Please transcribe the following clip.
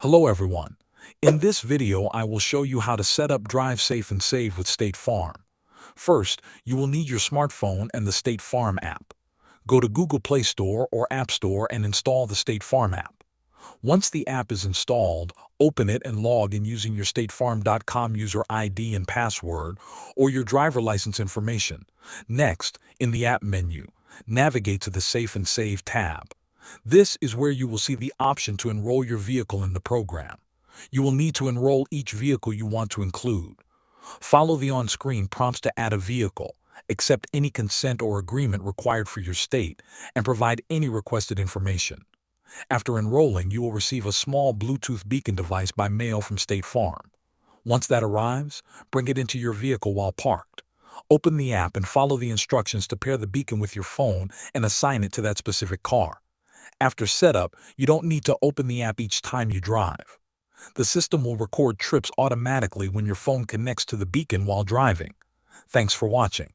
Hello everyone. In this video, I will show you how to set up Drive Safe and Save with State Farm. First, you will need your smartphone and the State Farm app. Go to Google Play Store or App Store and install the State Farm app. Once the app is installed, open it and log in using your statefarm.com user ID and password or your driver license information. Next, in the app menu, navigate to the Safe and Save tab. This is where you will see the option to enroll your vehicle in the program. You will need to enroll each vehicle you want to include. Follow the on-screen prompts to add a vehicle, accept any consent or agreement required for your state, and provide any requested information. After enrolling, you will receive a small Bluetooth beacon device by mail from State Farm. Once that arrives, bring it into your vehicle while parked. Open the app and follow the instructions to pair the beacon with your phone and assign it to that specific car. After setup, you don't need to open the app each time you drive. The system will record trips automatically when your phone connects to the beacon while driving. Thanks for watching.